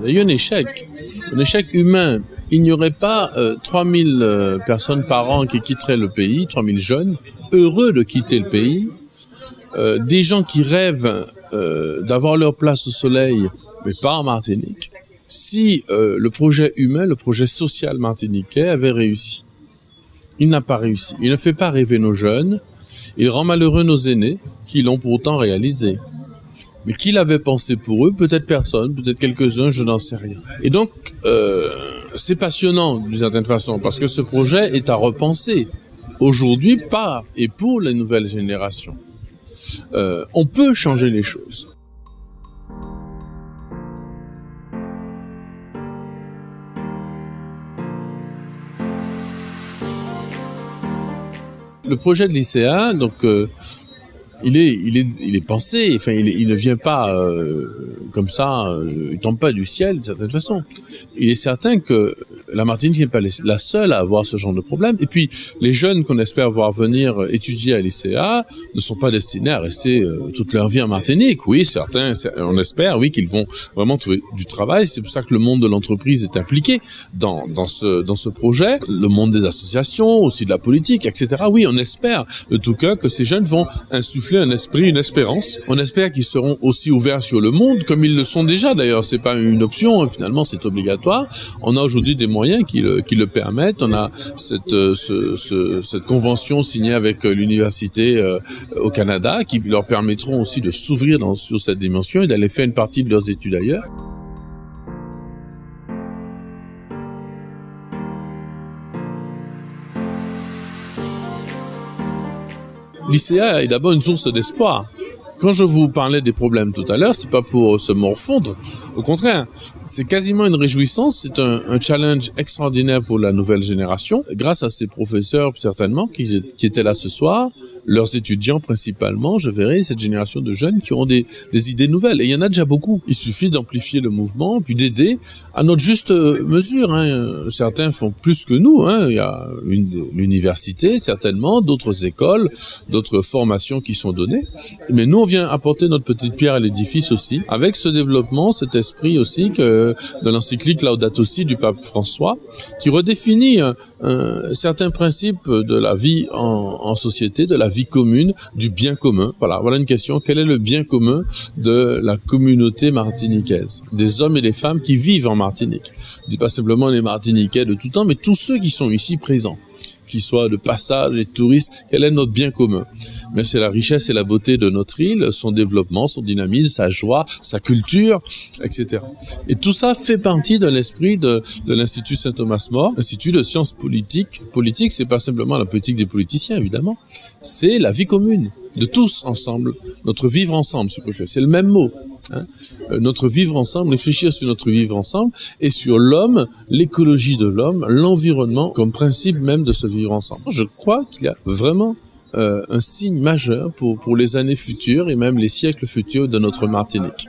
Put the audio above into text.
Il y a eu un échec humain. Il n'y aurait pas 3000 personnes par an qui quitteraient le pays, 3000 jeunes, heureux de quitter le pays, des gens qui rêvent d'avoir leur place au soleil, mais pas en Martinique, si le projet humain, le projet social martiniquais avait réussi. Il n'a pas réussi. Il ne fait pas rêver nos jeunes, il rend malheureux nos aînés, qui l'ont pourtant réalisé. Mais qui l'avait pensé pour eux? Peut-être personne, peut-être quelques-uns, je n'en sais rien. Et donc, c'est passionnant d'une certaine façon, parce que ce projet est à repenser. Aujourd'hui, par et pour les nouvelles générations. On peut changer les choses. Le projet de l'ICA, donc, il est pensé. Enfin, il ne vient pas comme ça. Il tombe pas du ciel d'une certaine façon. Il est certain que la Martinique n'est pas la seule à avoir ce genre de problème. Et puis, les jeunes qu'on espère voir venir étudier à l'ICA ne sont pas destinés à rester toute leur vie en Martinique. Oui, certains, on espère, oui, qu'ils vont vraiment trouver du travail. C'est pour ça que le monde de l'entreprise est impliqué dans ce projet. Le monde des associations, aussi de la politique, etc. Oui, on espère de tout cœur que ces jeunes vont insuffler un esprit, une espérance. On espère qu'ils seront aussi ouverts sur le monde, comme ils le sont déjà. D'ailleurs, c'est pas une option. Finalement, c'est obligatoire. On a aujourd'hui des moyens qui le permettent. On a cette convention signée avec l'université au Canada qui leur permettront aussi de s'ouvrir sur cette dimension et d'aller faire une partie de leurs études ailleurs. L'ICA est d'abord une source d'espoir. Quand je vous parlais des problèmes tout à l'heure, c'est pas pour se morfondre. Au contraire, c'est quasiment une réjouissance. C'est un challenge extraordinaire pour la nouvelle génération. Grâce à ces professeurs, certainement, qui étaient là ce soir, leurs étudiants principalement, je verrai cette génération de jeunes qui ont des idées nouvelles. Et il y en a déjà beaucoup. Il suffit d'amplifier le mouvement, puis d'aider à notre juste mesure. Certains font plus que nous. Il y a l'université, certainement, d'autres écoles, d'autres formations qui sont données. Mais nous, on vient apporter notre petite pierre à l'édifice aussi, avec ce développement, cet esprit aussi de l'encyclique Laudato Si du pape François, qui redéfinit certains principes de la vie en société, de la vie commune, du bien commun. Voilà une question. Quel est le bien commun de la communauté martiniquaise, des hommes et des femmes qui vivent en Martinique? Je dis pas simplement les Martiniquais de tout temps, mais tous ceux qui sont ici présents, qu'ils soient de passage, les touristes. Quel est notre bien commun? Mais c'est la richesse et la beauté de notre île, son développement, son dynamisme, sa joie, sa culture, etc. Et tout ça fait partie de l'esprit de l'Institut Saint-Thomas-More, Institut de sciences politiques. Politique, c'est pas simplement la politique des politiciens, évidemment. C'est la vie commune, de tous ensemble. Notre vivre ensemble, si vous préférez. C'est le même mot. Notre vivre ensemble, réfléchir sur notre vivre ensemble et sur l'homme, l'écologie de l'homme, l'environnement comme principe même de ce vivre ensemble. Je crois qu'il y a vraiment un signe majeur pour les années futures et même les siècles futurs de notre Martinique.